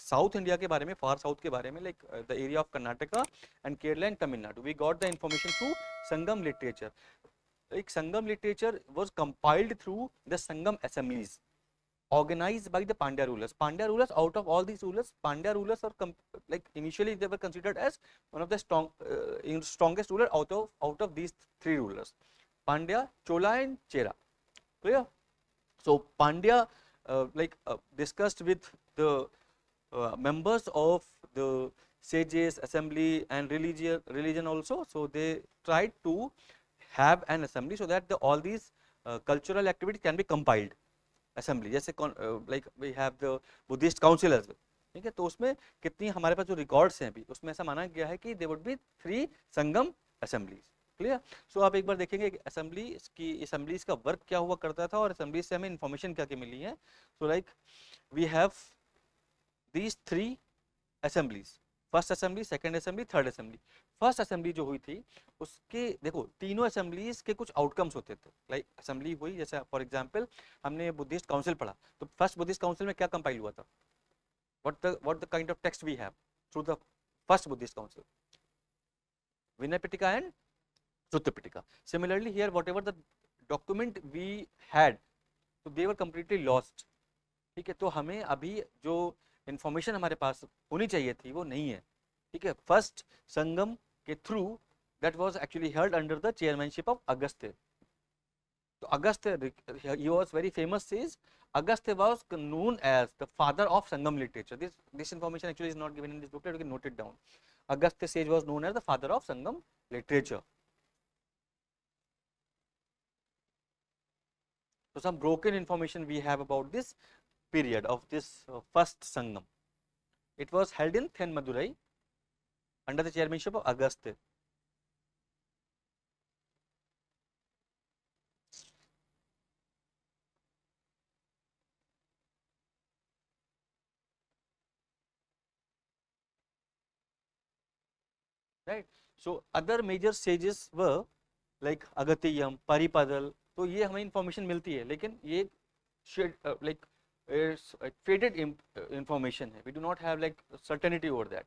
South India के बारे में, फार साउथ के बारे में, like the area of Karnataka and Kerala and Tamil Nadu, we got the information through Sangam literature. Like Sangam literature was compiled through the Sangam assemblies organized by the Pandya rulers. Pandya rulers, out of all these rulers, Pandya rulers are like initially they were considered as one of the strongest ruler out of these three rulers, Pandya, Chola and Chera. Clear? So Pandya discussed with the members of the sages, assembly and religion also. So they tried to have an assembly so that all these cultural activities can be compiled. assembly जैसे like we have the Buddhist council as well. ठीक है, तो उसमें कितनी हमारे पास जो records हैं अभी उसमें ऐसा माना गया है कि there would be 3 Sangam assemblies. Clear? So आप एक बार देखेंगे assemblies का वर्क क्या हुआ करता था और assemblies से हमें इंफॉर्मेशन क्या क्या मिली है. So like we have these 3 assemblies, first assembly, second assembly, third assembly. First assembly जो हुई थी उसके देखो तीनों असेंबलीज के कुछ आउटकम्स होते थे. लाइक असेंबली हुई, जैसे फॉर एग्जांपल हमने बुद्धिस्ट काउंसिल पढ़ा, तो फर्स्ट बुद्धिस्ट काउंसिल में क्या कंपाइल हुआ था, what the kind of text we have through the first Buddhist council, Vinaya Pitaka and Sutta Pitaka. Similarly here whatever the document we had, तो दे वर कंप्लीटली लॉस्ट. ठीक है, तो हमें अभी जो इंफॉर्मेशन हमारे पास होनी चाहिए थी वो नहीं है. ठीक है, फर्स्ट संगम के through that was actually held under the chairmanship of Agastya. तो अगस्त्य ही was very famous sage. Agastya was known as the father of Sangam literature. This information actually is not given in this booklet, you can note it down. Agastya sage was known as the father of Sangam literature. So some broken information we have about this period of this first Sangam. It was held in Thenmadurai under the chairmanship of Agastya. Right. So other major sages were like Agatiyam, Paripadal. तो ये हमें information मिलती है, लेकिन ये like faded information है. We do not have like certainty over that.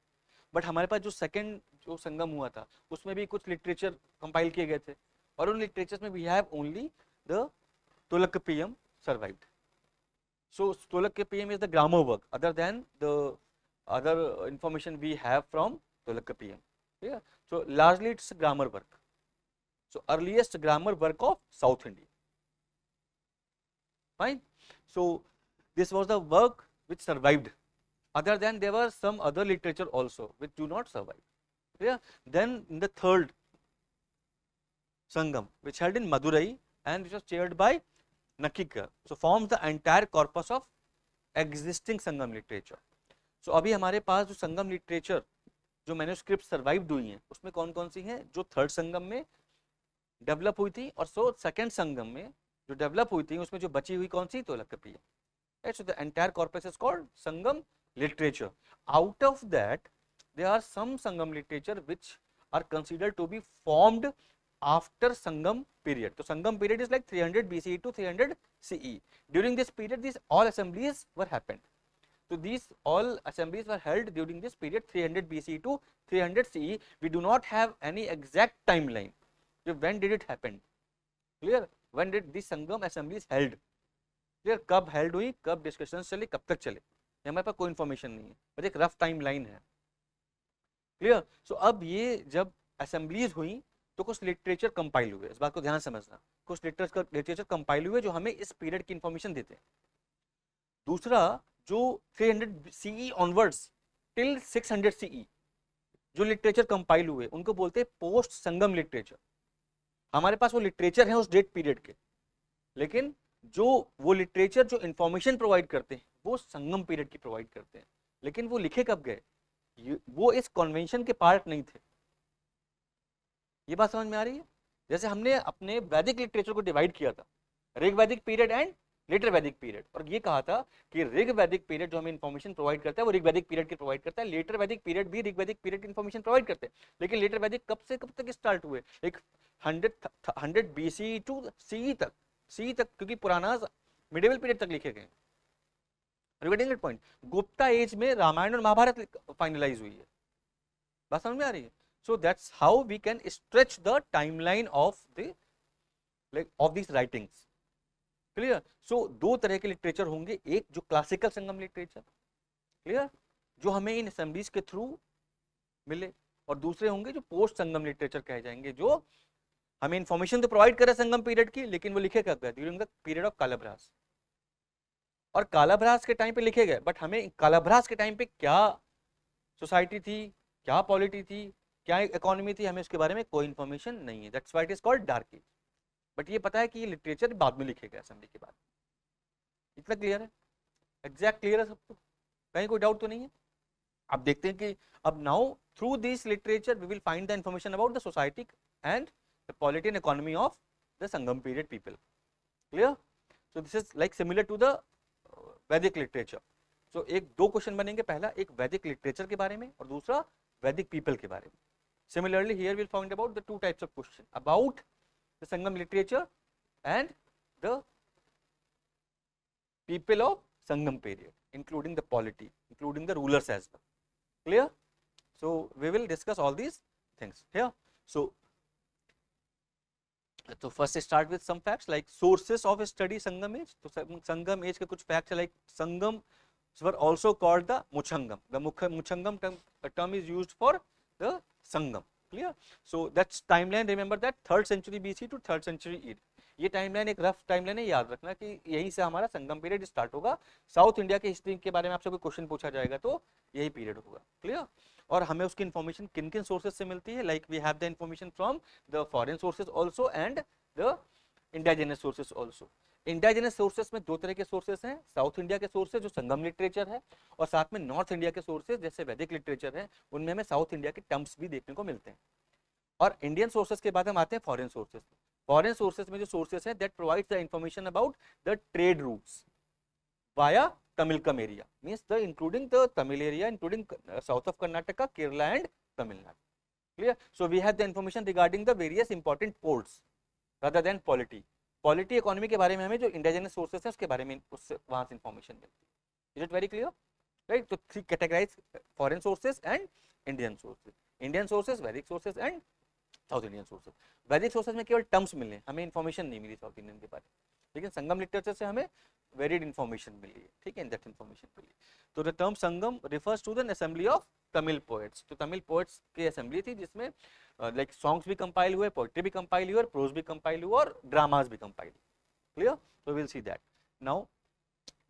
But हमारे पास जो सेकंड जो संगम हुआ था उसमें भी कुछ लिटरेचर कंपाइल किए गए थे, और उन लिटरेचर्स में we have only the Tolkappiyam survived. So Tolkappiyam is the grammar work other than the other information we have from Tolkappiyam. ठीक है, so largely it's grammar work. So earliest grammar work of South India. Fine. So this was the work which survived. Other than there were some other literature also which do not survive. Yeah. Then in the third Sangam, which held in Madurai and which was chaired by Nakika, so forms the entire corpus of existing Sangam literature. So अभी हमारे पास जो संगम literature जो manuscript survived हुई हैं उसमें कौन कौन सी हैं, जो थर्ड संगम में डेवलप हुई थी, और सो सेकंड संगम में जो डेवलप हुई थी उसमें जो बची हुई कौन सी, Tolkappiyam. Right. So the entire corpus is called Sangam literature. Out of that there are some Sangam literature which are considered to be formed after Sangam period. तो Sangam period is like 300 BCE to 300 CE. During this period this all assemblies were happened. So these all assemblies were held during this period 300 BCE to 300 CE. We do not have any exact timeline. When did it happen? Clear? When did this Sangam assemblies held? Clear? कब held हुई, कब discussions चली, कब तक चले, हमारे पास कोई information नहीं है, बस एक रफ टाइम लाइन है. क्लियर? सो अब ये जब असेंबलीज हुई तो कुछ लिटरेचर कंपाइल हुए, इस बात को ध्यान समझना. कुछ लिटरेचर कंपाइल हुए जो हमें इस पीरियड की इन्फॉर्मेशन देते हैं. दूसरा जो 300 CE ऑनवर्ड्स टिल 600 CE जो लिटरेचर कंपाइल हुए उनको बोलते हैं पोस्ट संगम लिटरेचर. हमारे पास वो लिटरेचर है उस डेट पीरियड के, लेकिन जो वो लिटरेचर जो इंफॉर्मेशन प्रोवाइड करते हैं वो संगम पीरियड की प्रोवाइड करते हैं. लेकिन वो लिखे कब गए, वो इस कन्वेंशन के पार्ट नहीं थे. ये बात समझ में आ रही है? जैसे हमने अपने वैदिक लिटरेचर को डिवाइड किया था, ऋग वैदिक period and later Vedic period, और ये कहा था कि ऋग वैदिक पीरियड जो हमें इंफॉर्मेशन प्रोवाइड करता है वो ऋग वैदिक पीरियड की प्रोवाइड करता है, लेटर वैदिक पीरियड भी ऋग वैदिक पीरियड की इंफॉर्मेशन प्रोवाइड करते हैं. लेकिन लेटर वैदिक कब से कब तक स्टार्ट हुए, एक 100 BCE टू CE तक, क्योंकि पुराना मिडिवल पीरियड तक लिखे गए. You getting it point? Gupta age में रामायण और महाभारत फाइनलाइज हुई है, बात समझ में आ रही है? So that's how we can stretch the timeline of the like of this writings. Clear? So दो तरह के लिटरेचर होंगे, एक जो क्लासिकल संगम लिटरेचर, क्लियर, जो हमें इन असेंबलीज के थ्रू मिले, और दूसरे होंगे जो पोस्ट संगम लिटरेचर कहे जाएंगे, जो हमें इंफॉर्मेशन तो प्रोवाइड करे संगम पीरियड की, लेकिन वो लिखे कब गए? During the period of Kalabhras. और कालाभ्रास के टाइम पे लिखे गए, बट हमें कालाभ्रास के टाइम पे क्या सोसाइटी थी, क्या पॉलिटी थी, क्या इकोनॉमी थी, हमें उसके बारे में कोई इंफॉर्मेशन नहीं है। That's why it is called dark age. But ये पता है कि ये लिटरेचर बाद में लिखे गए असेंबली के बाद। इतना क्लियर है? एग्जैक्ट क्लियर है सबको? कहीं कोई डाउट तो नहीं है? अब देखते हैं कि अब now through this literature we will find the information about the society and the polity and economy of the Sangam period people. Clear? So this is like similar to the Vedic literature. So एक दो question बनेंगे, पहला एक वैदिक literature के बारे में और दूसरा वैदिक पीपल के बारे में। Similarly here will find about the two types of question about the Sangam literature and the people of Sangam period, including the polity, including the rulers as well. Clear? So we will discuss all these things here. So first start with some facts like sources of study Sangam age. तो Sangam age के कुछ facts like Sangam were also called the Muchangam. The Muchangam term is used for the Sangam. Clear? So that's timeline. Remember that 3rd century BC to 3rd century AD. ये timeline एक rough timeline है, याद रखना कि यहीं से हमारा संगम period start होगा। साउथ इंडिया के हिस्ट्री के बारे में आपसे कोई क्वेश्चन पूछा जाएगा तो यही पीरियड होगा। क्लियर? और हमें उसकी इन्फॉर्मेशन किन किन सोर्सेज से मिलती है? Like we have the information from the foreign sources also and the indigenous sources also. Indigenous sources में दो तरह के सोर्सेज हैं, साउथ इंडिया के सोर्सेज जो संगम लिटरेचर है, और साथ में नॉर्थ इंडिया के सोर्सेज जैसे वैदिक लिटरेचर है, उनमें हमें साउथ इंडिया के टर्म्स भी देखने को मिलते हैं। और इंडियन सोर्सेज के बाद हम आते हैं फॉरेन सोर्सेज। फॉरेन सोर्सेज में जो सोर्सेज हैं that provides the information about the trade routes via Tamilakam area, means the including the Tamil area, including south of Karnataka, Kerala and Tamil Nadu. Clear? So we have the information regarding the various important ports rather than polity. Polity economy के बारे में हमें जो indigenous sources है उसके बारे में उससे वहां से इंफॉर्मेशन मिलती है। Is it very clear? Right? तो three categorize, foreign sources and Indian sources. Indian sources, Vedic sources and south Indian sources. Vedic sources में केवल टर्म्स मिले, हमें इन्फॉर्मेशन नहीं मिली साउथ इंडियन के बारे में, लेकिन संगम लिटरेचर से हमें वेरिड इन्फॉर्मेशन मिली है। ठीक है? दैट इन्फॉर्मेशन मिली। तो the term Sangam refers to the assembly of Tamil poets. तो तमिल पोएट्स की असेंबली थी जिसमें लाइक सॉन्ग्स भी कंपाइल हुए, पोएट्री भी कंपाइल हुई, और प्रोज भी कंपाइल हुआ, और ड्रामास भी compile. Clear? so we'll see that now.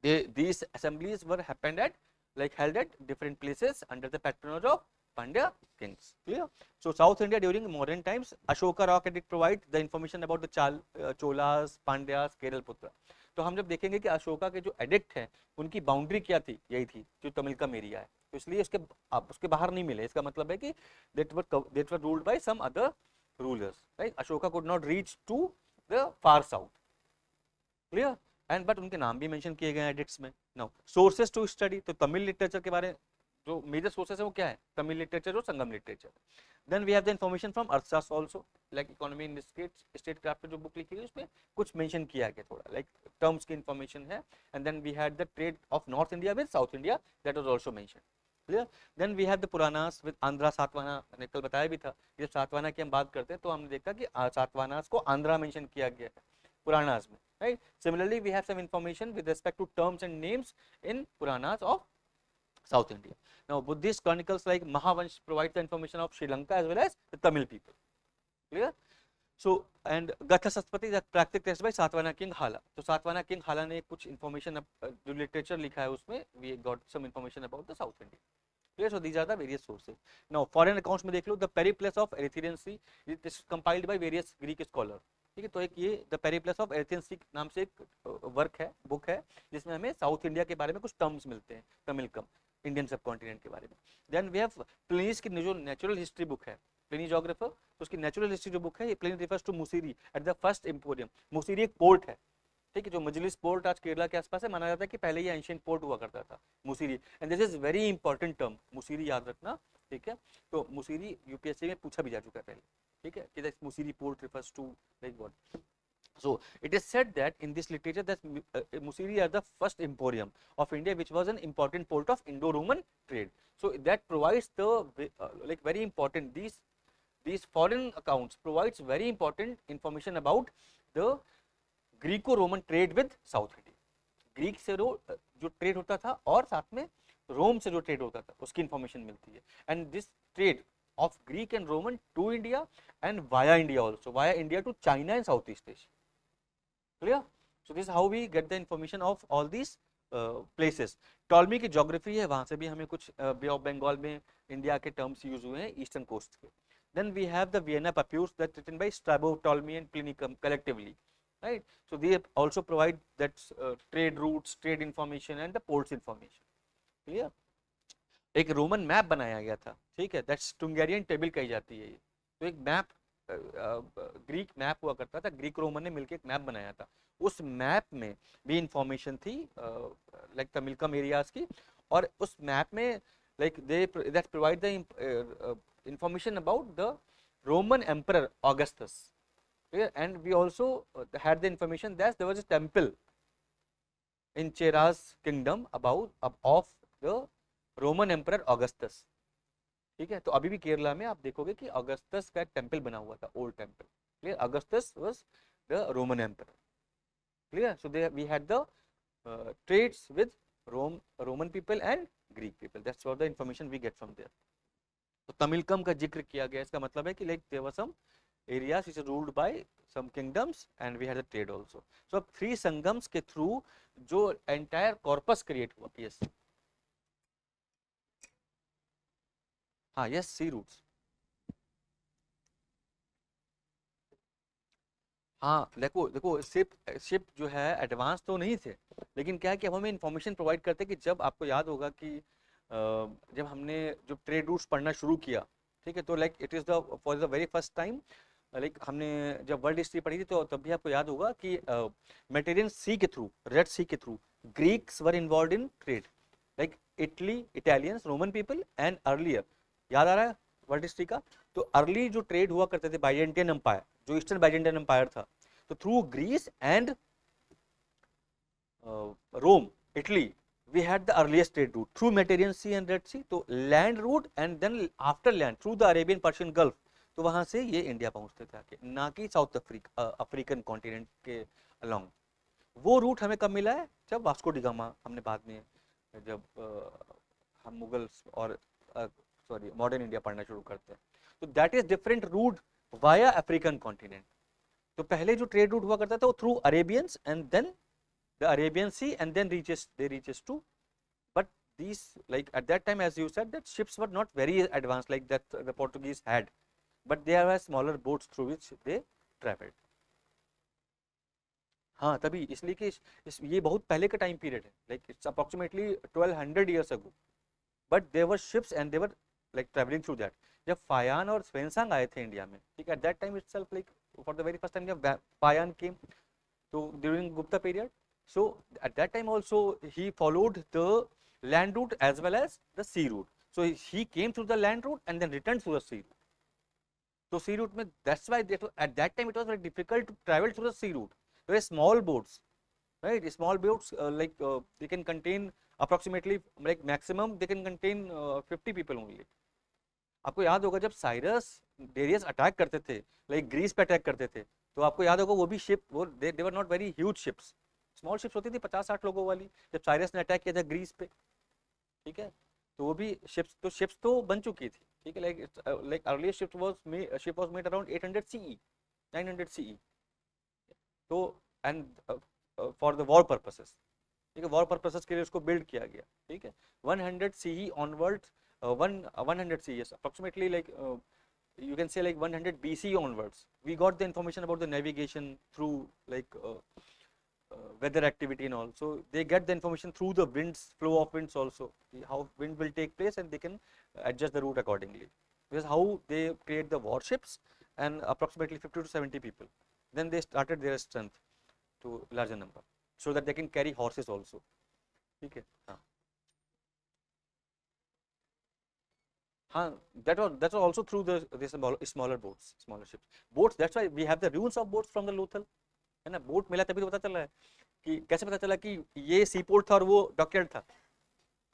These assemblies were happened at like held at different places under the patronage of Pandya kings. Clear? So South India during modern times, Ashoka rock edit provide the information about the Cholas, Pandyas, Keralputra. तो हम जब देखेंगे कि अशोका के जो addict हैं उनकी boundary क्या थी, यही थी जो तमिलकम एरिया है, तो इसलिए उसके बाहर नहीं मिले। इसका मतलब है कि that were ruled by some other rulers, right? Ashoka could not reach to the far south. Clear? And but उनके नाम भी मेंशन किए गए एडिक्ट्स में। नाउ सोर्सेज टू स्टडी, तो तमिल लिटरेचर के बारे जो मेजर सोर्सेज है वो क्या है? तमिल लिटरेचर और Sangam literature. Then we have the information from Arthashastra also, like economy in statecraft जो बुक लिखी है उसमें कुछ मेंशन किया गया थोड़ा, लाइक टर्म्स की इंफॉर्मेशन है। And then we had the trade of north India with south India, that was also mention. Clear? Then we have the Puranas with Andhra Satavahana, मैंने कल बताया भी था। जब सातवाहना की हम बात करते हैं तो हमने देखा कि सातवाहनास को आंध्रा मेंशन किया गया है Puranas में, right? Similarly, we have some information with respect to terms and names in Puranas of South India. Now, Buddhist chronicles like Mahavansh provide the information of Sri Lanka as well as the Tamil people. Clear? So, and Gatha Saspati is a practice text by Satvana King Hala. तो Satavahana king हाला ने कुछ information जो literature लिखा है उसमें we got some information about the South India. Clear? So these are the various sources. Now, foreign accounts में देख लो, the Periplus of Erythraean Sea, it is compiled by various Greek scholars. ठीक है? तो एक ये द पेरिप्लस ऑफ एरिथ्रियन सी नाम से एक वर्क है, बुक है, जिसमें हमें साउथ इंडिया के बारे में कुछ टर्म्स मिलते हैं, तमिलकम, इंडियन सब कॉन्टिनेंट के बारे में। देन वी हैव प्लिनीज की जो नेचुरल हिस्ट्री बुक है, प्लिनी जोग्राफर, तो उसकी नेचुरल हिस्ट्री जो बुक है, ये Pliny refers to Muziris at the first emporium. Muziris एक पोर्ट है, ठीक है, जो मजलिस पोर्ट आज केरला के आसपास है। माना जाता है कि पहले ये एंशिएंट पोर्ट हुआ करता था, Muziris. And this is very important term, Muziris याद रखना। ठीक है? तो मुसीरी यूपीएससी में पूछा भी जा चुका है पहले। ठीक है? कि Muziris port refers to like what. So it is said that in this literature that Musiri are the first emporium of India, which was an important port of Indo-Roman trade. So that provides the like very important, these foreign accounts provides very important information about the Greco-Roman trade with South India. Greek से जो trade होता था और साथ में रोम से जो trade होता था उसकी इंफॉर्मेशन मिलती है. And this trade of Greek and Roman to India and via India also, via India to China and Southeast Asia. Clear? So this is how we get the information of all these places. Ptolemy की geography है, वहां से भी हमें कुछ बे of Bengal में India के terms use हुए हैं ईस्टर्न कोस्ट के. Then we have the Vienna Papyrus that written by Strabo, Ptolemy and Pliny collectively, right? So they also provide that trade routes, trade information and the ports information. Clear? एक Roman map बनाया गया था, ठीक है, that's टुंगेरियन table कही जाती है ये. तो एक मैप ग्रीक मैप हुआ करता था, ग्रीक रोमन ने मिलकर एक मैप बनाया था. उस मैप में भी इंफॉर्मेशन थी लाइक तमिलकम एरियाज की, और उस मैप में like they that provide the information about the Roman emperor Augustus. And we also had the information that there was a temple in Cheras kingdom about of the Roman emperor Augustus. ठीक है, तो अभी भी केरला में आप देखोगे कि ऑगस्टस का एक टेंपल बना हुआ था, old temple. Clear? Augustus was the Roman emperor. Clear? So they we had the trades with Roman people and Greek people. That's what the information we get from there. तो तमिलकम का जिक्र किया गया, इसका मतलब है कि like there were some areas which are ruled by some kingdoms and we had the trade also. So अब थ्री संगम्स के थ्रू जो एंटायर कॉर्पस क्रिएट हुआ. यस, हाँ, यस, सी रूट्स. हाँ, देखो देखो शिप जो है एडवांस तो नहीं थे, लेकिन क्या है कि अब हमें इंफॉर्मेशन प्रोवाइड करते हैं कि जब आपको याद होगा कि जब हमने जो ट्रेड रूट्स पढ़ना शुरू किया, ठीक है, तो like it is the for the very first time like हमने जब वर्ल्ड हिस्ट्री पढ़ी थी तो तब भी आपको याद होगा कि मेडिटेरियन सी के थ्रू, रेड सी के through Greeks were involve in trade, like Italy, Italians, Roman people and earlier. याद आ रहा है वर्ल्ड हिस्ट्री का? तो अर्ली जो ट्रेड हुआ करते थे बाइजेंटियन एम्पायर, जो ईस्टर्न बाइजेंटियन एम्पायर था, तो through Greece and Rome, Italy, we had the earliest trade route through Mediterranean Sea and Red Sea. तो land route and then after land through the Arabian Persian Gulf. तो वहां से ये India पहुंचते थे आके, ना कि साउथ अफ्रीकन कॉन्टिनेंट के अलोंग. वो रूट हमें कब मिला है? जब वास्को डी गामा हमने बाद में जब हम मुगल्स और सॉरी मॉडर्न इंडिया पढ़ना शुरू करते हैं, तो that is different route via African continent. तो पहले जो ट्रेड रूट हुआ करता था वो through Arabians and then the Arabian Sea and then reaches to, but these like at that time as you said that ships were not very advanced like that the Portuguese had, but there were smaller boats through which they traveled. हाँ, तभी इसलिए कि ये बहुत पहले का time period है, like it's approximately 1200 years ago, but there were ships and they were like traveling through that. जब फायान और स्वेनसांग आए थे इंडिया में, ठीक है, at that time itself like for the very first time जब फायान came तो during Gupta period. So at that time also he followed the land route as well as the sea route. So he came through the land route and then returned through the sea route. So sea route mein, that's why at that time it was very difficult to travel through the sea route. There were small boats, right? Small boats they can contain approximately like maximum they can contain 50 people only. आपको याद होगा जब Cyrus Darius attack करते थे, like Greece पे attack करते थे, तो आपको याद होगा वो भी शिप वो they were not very huge ships, small ships होती थी 50-60 लोगों वाली. जब साइरस ने अटैक किया था ग्रीस पे, ठीक है, तो वो भी शिप्स तो बन चुकी थी, ठीक है, like earlier ship was made around 800 CE 900 CE. तो and for the war purposes, ठीक है, वॉर पर्पसेस के लिए उसको बिल्ड किया गया, ठीक है. 100 CE onward 100 CE, yes, approximately like you can say like 100 BC onwards we got the information about the navigation through like weather activity and all. So they get the information through the winds, flow of winds also, how wind will take place and they can adjust the route accordingly. This is how they create the warships and approximately 50 to 70 people. Then they started their strength to larger number so that they can carry horses also. Okay. That's also through the smaller boats, smaller ships. Boats. That's why we have the ruins of boats from the Lothal. है ना, boat मिला तभी तो पता चल रहा है कि कैसे पता चला कि ये सी पोर्ट था और वो डॉकयार्ड था।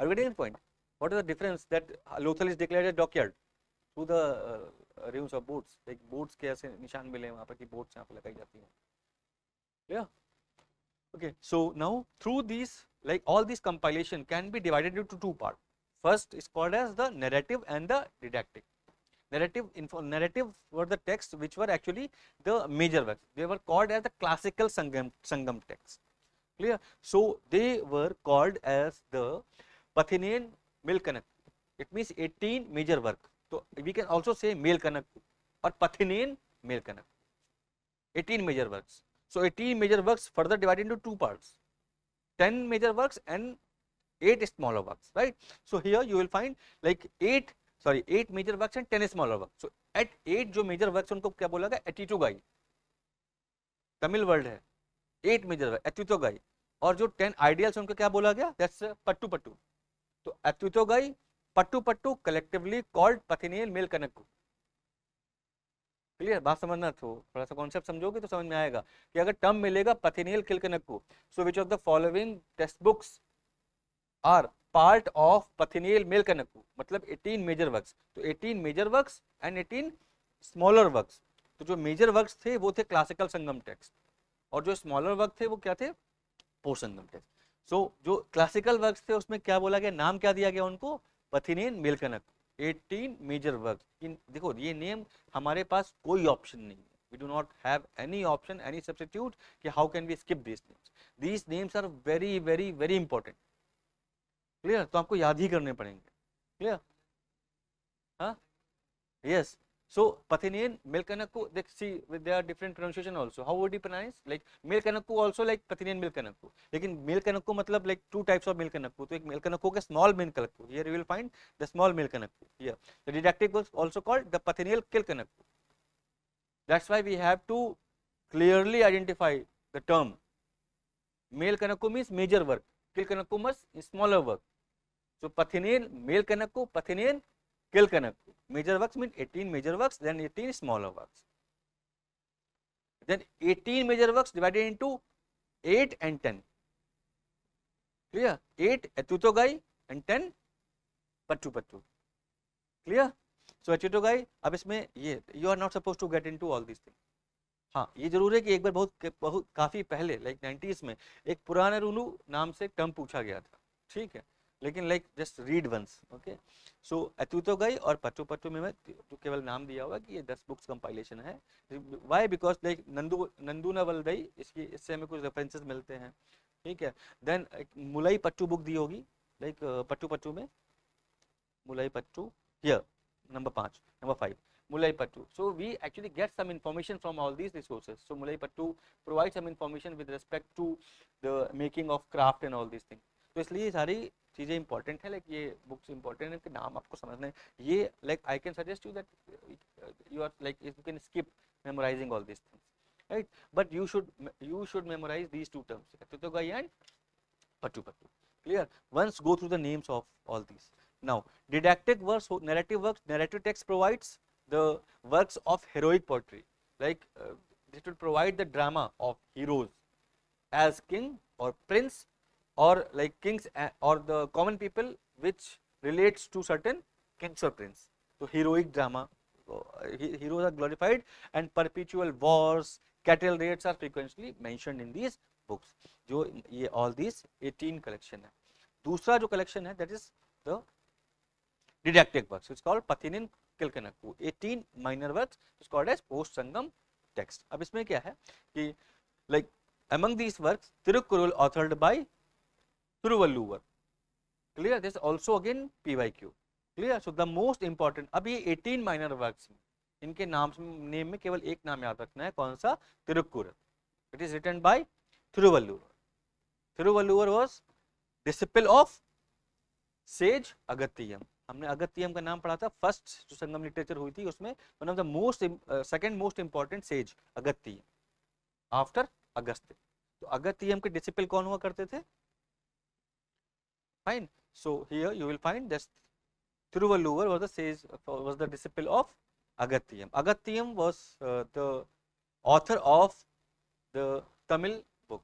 Are you getting point? What is the difference that Lothal is declared as dockyard through the ruins of boats, like boats के ऐसे निशान मिले वहाँ पर कि boats यहाँ पे लगाई जाती हैं। Yeah. Okay, so now through these, like all these compilation can be divided into two parts. First is called as the narrative and the didactic. Narrative were the texts which were actually the major works. They were called as the classical Sangam texts. Clear? So they were called as the Pathinean Milkanak. It means 18 major work. So we can also say Melkanak or Pathinean Melkanak. 18 major works. So 18 major works further divided into two parts, 10 major works and 8 smaller works, right? So here you will find like 8 major works and 10 smaller works. So at 8 जो major works उनको क्या बोला गया? एटिटोगाई, Tamil word है, 8 major works एटिटोगाई, और जो 10 ideals उनको क्या बोला गया? दैट्स पट्टू पट्टू. तो एटिटोगाई, पट्टू पट्टू कलेक्टिवली कॉल्ड पथिनेल मेलकनक्कू. क्लियर? बात समझना, तो थोड़ा सा कॉन्सेप्ट समझोगे तो समझ में आएगा कि अगर टर्म मिलेगा Pathinen Kilkanakku, so which of the following text books are part of Pathinen Melkanakku, मतलब 18 मेजर वर्क्स. तो 18 major works and 18 smaller works. तो जो मेजर वर्क्स थे वो थे क्लासिकल संगम टेक्स्ट, और जो स्मॉलर वर्क थे वो क्या थे? पोस्ट संगम टेक्स्ट. सो जो क्लासिकल वर्क्स थे उसमें क्या बोला गया, नाम क्या दिया गया उनको? पथिनेल मेलकनक्कू. 18 मेजर वर्क. देखो ये नेम हमारे पास कोई ऑप्शन नहीं है, we do not have any option, any substitute कि how can we skip these names. These names are very very very important. Clear? तो आपको याद ही करने पड़ेंगे. क्लियर? हाँ, yes. So Pathinean Melkanakku, see there are different pronunciation also. How would you pronounce? Like Melkanakku also like Pathinean Melkanakku. लेकिन Melkanakku मतलब like two types of Melkanakku. तो एक Melkanakku का small Melkanakku. Here you will find the small Melkanakku. Here the didactic was also called the Pathineal Kilkanakku. That's why we have to clearly identify the term. Melkanakku means major work. Kilkanakku means smaller work. So Pathineal Melkanakku, Pathineal Kilkanakku. Major works mean 18 major works, then 18 smaller works. Then 18 major works divided into 8 and 10. Clear? 8 Etutogai and 10 Pattu Pattu. Clear? So Etutogai, अब इसमें ये you are not supposed to get into all these things. हाँ, ये जरूर है कि एक बार बहुत काफी पहले लाइक 90s में एक पुराना रूलू नाम से टर्म पूछा गया था, ठीक है, लेकिन like just read once. Okay, so Ettuthogai और पट्टू पट्टू में तो केवल नाम दिया हुआ कि ये 10 बुक्स कंपाइलेशन है. व्हाई? बिकॉज लाइक नंदू नवलदई, इससे हमें कुछ रेफरेंसेस मिलते हैं, ठीक है. देन मुलाई पट्टू बुक दी होगी, लाइक पट्टू पट्टू में Mullai Pattu, here number 5, number 5 Mulai Pattu. So we actually get some information from all these resources. So Mulai Pattu provides some information with respect to the making of craft and all these things. तो इसलिए ये सारी चीज़ें important है, like ये books important है कि नाम आपको समझना है. ये like I can suggest you that you are like you can skip memorizing all these things, right? But you should memorize these two terms, Etutogai and Pattu Pattu. Clear? Once go through the names of all these. Now didactic works, narrative works, narrative text provides the works of heroic poetry, like it will provide the drama of heroes as king or prince, or like kings or the common people, which relates to certain kings or prince. So heroic drama, heroes are glorified, and perpetual wars, cattle raids are frequently mentioned in these books. जो ये all these 18 collection है. दूसरा जो collection है, that is the didactic works, it's called Pathineal Kilkanakku. 18 minor works is called as post Sangam text. अब इसमें क्या है कि like among these works Tirukkural authored by Thiruvalluvar. Clear? This also again PYQ. Clear? So the most important, अब ये 18 minor works में इनके name में केवल एक नाम याद रखना है, कौन सा? Thirukkural. It is written by Thiruvalluvar. Thiruvalluvar was disciple of sage Agathiyam. हमने अगस्त्यम का नाम पढ़ा था, फर्स्ट जो संगम लिटरेचर हुई थी उसमें one of the most second most important says Agastya after Agastya. तो अगस्त्यम के डिसिपल कौन हुआ करते थे? Fine. So here you will find that Thiruvalluvar was the sage, was the disciple of Agathiyam. Agathiyam was the author of the Tamil book,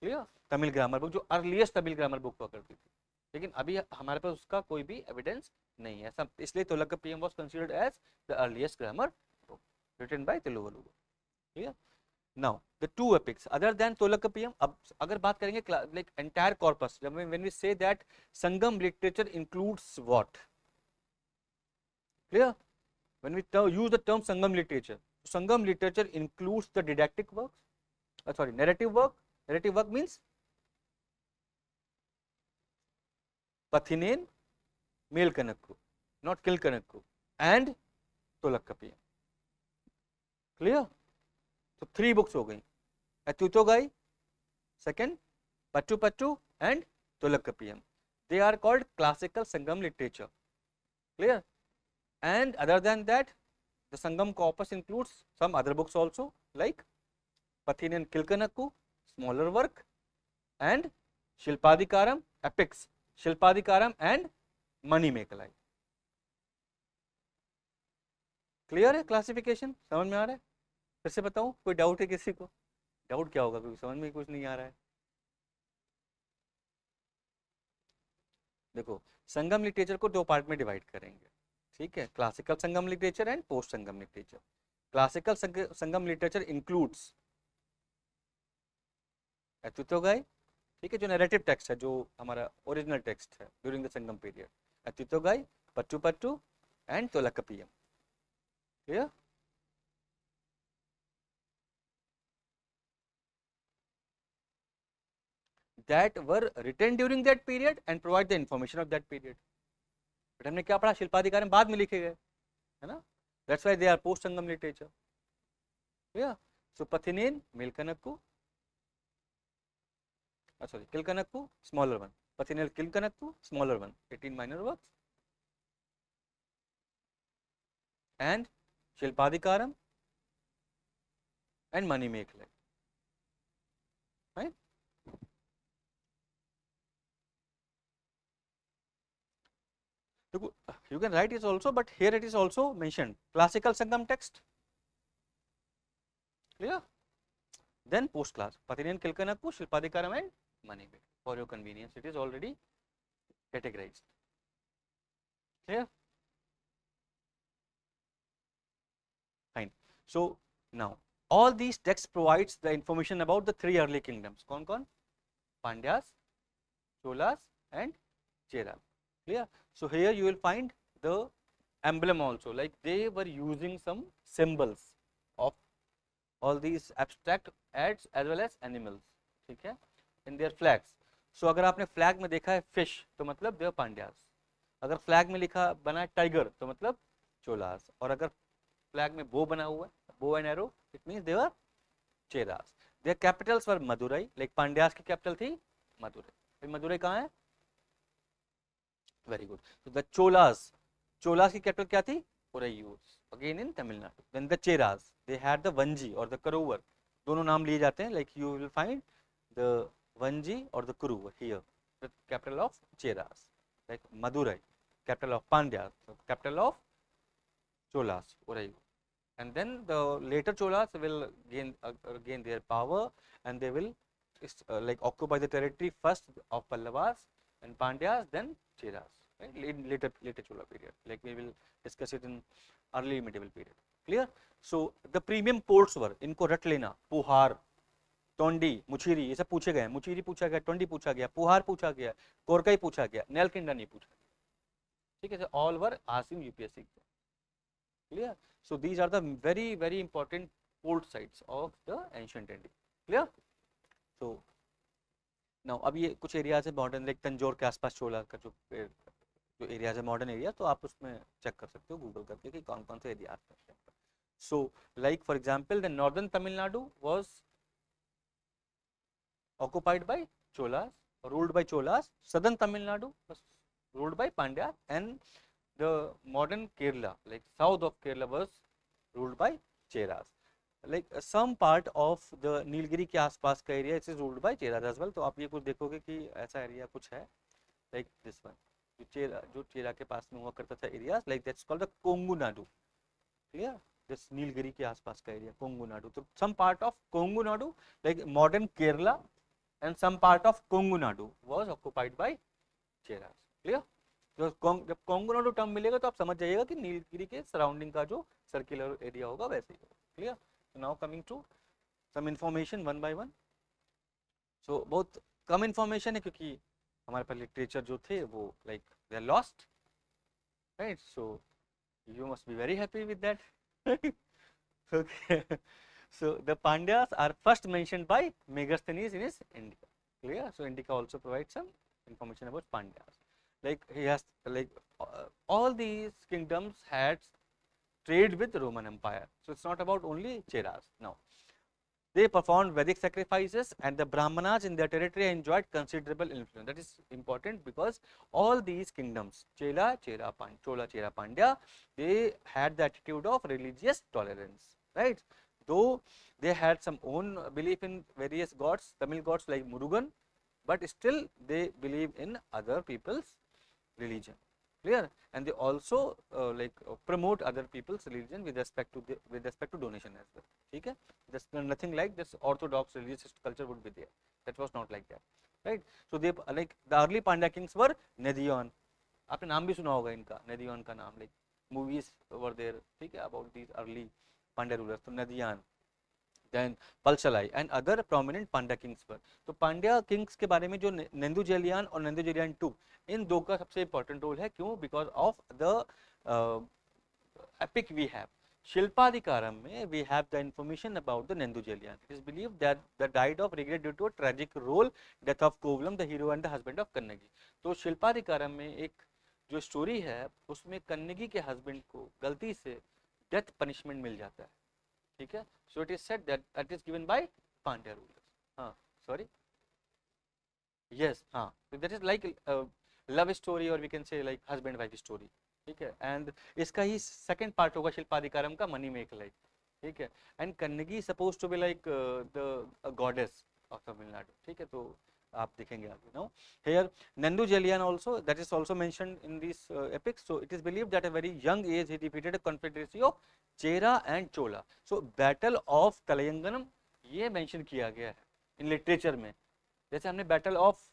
clear, Tamil grammar book, जो earliest Tamil grammar book हुआ करती थी, लेकिन अभी हमारे पास उसका कोई भी एविडेंस नहीं है ऐसा, इसलिए Tolkappiyam was considered as the earliest grammar book written by Thiruvalluvar, clear. Now the two epics other than Tolkappiyam, अब अगर बात करेंगे like entire corpus, when we say that Sangam literature includes what, clear, when we use the term sangam literature, sangam literature includes the didactic works, sorry, narrative work means Pathineni, Melkanakku, not Kilkanakku, and Tolakappiyam, clear, so 3 books हो गई, Atyutogai, second Pattu Pattu and Tolakappiyam, they are called classical sangam literature, clear. And other than that, the Sangam corpus includes some other books also, like Pathineni Kilkanakku, smaller work, and Shilpadikaram, epics, Shilpadikaram and Manimekalai. Clear है classification, समझ में आ रहा है? फिर से बताऊं, कोई doubt है किसी को? डाउट क्या होगा, क्योंकि समझ में कुछ नहीं आ रहा है। देखो, संगम लिटरेचर को 2 पार्ट में डिवाइड करेंगे, ठीक है, classical Sangam literature and post Sangam literature. Classical Sangam literature includes Ettuthogai, ठीक है, जो नैरेटिव टेक्स्ट है, जो हमारा ओरिजिनल टेक्स्ट है during the Sangam period, Ettuthogai, Pattu Pattu and Tolkappiyam, clear. that were written during that period and provide the information of that period. But हमने क्या पढ़ा, शिल्पाधिकारम बाद में लिखे गए, है ना, that's why they are post Sangam literature, yeah. So Pathineni, Melkanakku, sorry, Kilkanakku, smaller one, Pathineni Kilkanakku, smaller one, 18 minor works, and Shilpadikaram and Manimekalai, right? You can write it also, but here it is also mentioned, classical Sangam text, clear. Then post class, Pathineni Kilkanakku, Shilpadikaram and Manimekalai. For your convenience, it is already categorized, clear. Fine. So now all these texts provides the information about the 3 early kingdoms. कौन कौन? Pandyas, Cholas and Cheras. Clear? So here you will find the emblem also, like they were using some symbols of all these abstract ads as well as animals, ठीक है, in their flags. So अगर आपने flag में देखा है fish, तो मतलब they are Pandyas. अगर flag में लिखा बना है tiger, तो मतलब Cholas. और अगर flag में bow बना हुआ है, bow and arrow, it means they were Cheras. Their capitals were Madurai, like Pandyas की capital थी Madurai. मदुरई कहाँ है? Very good. So the Cholas की capital क्या थी? Urayur, again in Tamil Nadu. Then the Cheras, they had the Vanji or the Kuruvar. दोनों नाम लिए जाते हैं, like you will find the Vanji or the Kuruvar here, the capital of Cheras, like Madurai, capital of Pandya, capital of Cholas, Urayur. And then the later Cholas will gain their power, and they will like occupy the territory first of Pallavas and Pandyas, then Cheras, right? Later Chola period, like we will discuss it in early medieval period, clear. So the premium ports were, इनको रट लेना, पुहार, टोंडी, मुचीरी, ये सब पूछे गए, मुचीरी पूछा गया, टोंडी पूछा गया, पुहार पूछा गया, कोरकाई पूछा गया, नेलकिंडा नहीं पूछा गया, ठीक है, all were asked in UPSC, clear. So these are the very important port sites of the ancient India, clear. So now अब ये कुछ एरियाज है मॉडर्न, लाइक तंजौर के आसपास चोला का जो एरियाज है मॉडर्न एरिया, तो आप उसमें चेक कर सकते हो गूगल करके कि कौन कौन से एरियाज है। So like for example the northern Tamil Nadu was occupied by Cholas, ruled by Cholas. Southern Tamil Nadu was ruled by Pandya, and the modern Kerala, like south of Kerala, was ruled by Cheras. Like some part of the Nilgiri के आसपास का area it is ruled by Cheras as well. तो आप ये कुछ देखोगे कि ऐसा एरिया कुछ है, लाइक दिस वन, जो चेरा के पास में हुआ करता था area, like that's called the Kongu Nadu, clear. This Nilgiri के आसपास का एरिया कोंगू नाडू, तो some part of Kongu Nadu like modern Kerala and some part of Kongu Nadu was occupied by Cheras. Clear? जब कोंगू नाडू टर्म मिलेगा तो आप समझ जाइएगा कि नीलगिरी के सराउंडिंग का जो सर्कुलर एरिया होगा वैसे ही होगा। Clear? Now coming to some information one by one. So बहुत कम इंफॉर्मेशन है क्योंकि हमारे पास लिटरेचर जो थे वो like they are lost, right? So you must be very happy with that. Okay. So the Pandyas are first mentioned by Megasthenes in his Indica. Clear? So Indica also provides some information about Pandyas. Like he has like all these kingdoms had trade with Roman Empire. So it's not about only Cheras. No. They performed Vedic sacrifices and the Brahmanas in their territory enjoyed considerable influence. That is important because all these kingdoms, Chola, Chera, Pandya, they had the attitude of religious tolerance, right? Though they had some own belief in various gods, Tamil gods like Murugan, but still they believe in other people's religion. Clear? And they also promote other people's religion with respect to donation as well. Okay? There's nothing like this orthodox religious culture would be there. That was not like that, right? So they like the early Pandya kings were Nedion. आपने नाम भी सुना होगा इनका, नदियान का नाम, like movies were there, ठीक है, about these early Pandya rulers. तो नदियान, then Palsalai and other prominent Pandya kings were. तो पांड्या किंग्स के बारे में जो नेंदुजेलियान और नेंदुजेलियान टू, इन दो का सबसे इंपॉर्टेंट रोल है। क्यों? Because of the epic we have. Shilpadikaram में we have the information about the Nendujelian. It is believed that the died of regret due to a tragic role death of Kovalam, the hero and the husband of Kannagi. तो शिल्पाधिकारम में एक जो story है उसमें कन्नगी के husband को गलती से डेथ पनिशमेंट मिल जाता है, ठीक है? So it is said that that is given by Pandya rulers. हाँ, सॉरी, यस, हाँ, that is like love story और we can say like husband wife story, ठीक है? एंड इसका ही सेकंड पार्ट होगा शिल्पाधिकारम का, मनी मेक लाइक, ठीक है? And Kannagi suppose to be like the goddess of Tamil Nadu, ठीक है? तो आप देखेंगे आगे. Now here Nendujelian also, that is also mentioned in these epics. So it is believed that at a very young age he defeated a confederacy of Chera and Chola. So battle of Talayanganam ये mention किया गया है in literature में. जैसे हमने battle of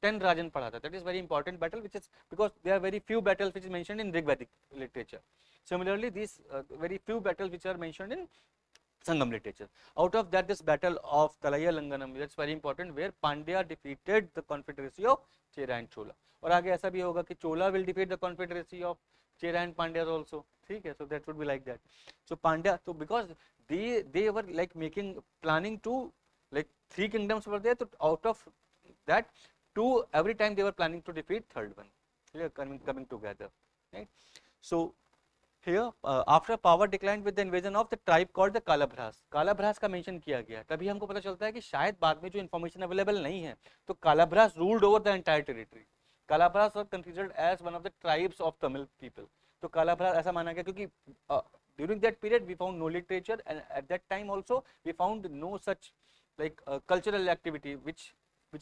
10 राजन पढ़ा था, that is very important battle which is because there are very few battles which is mentioned in Rigvedic literature. Similarly, these very few battles which are mentioned in Sangam literature. Out of that, this battle of Talayalanganam, that's very important, where Pandya defeated the confederacy of Chera and Chola. और आगे ऐसा भी होगा कि Chola will defeat the confederacy of Chera and Pandya also. ठीक है? So that would be like that. So Pandya, so because they were like making planning to like 3 kingdoms were there. So out of that 2, every time they were planning to defeat third one. They are coming together. Right? So here after power declined with the invasion of the tribe called the Kalabhras. Kalabhras का mention किया गया, तभी हमको पता चलता है कि शायद बाद में जो इन्फॉर्मेशन अवेलेबल नहीं है तो Kalabhras ruled over the entire territory. Kalabhras were considered as one of the tribes of Tamil people. तो Kalabhras ऐसा माना गया क्योंकि during that period we found no literature and at that time also we found no such like cultural activity which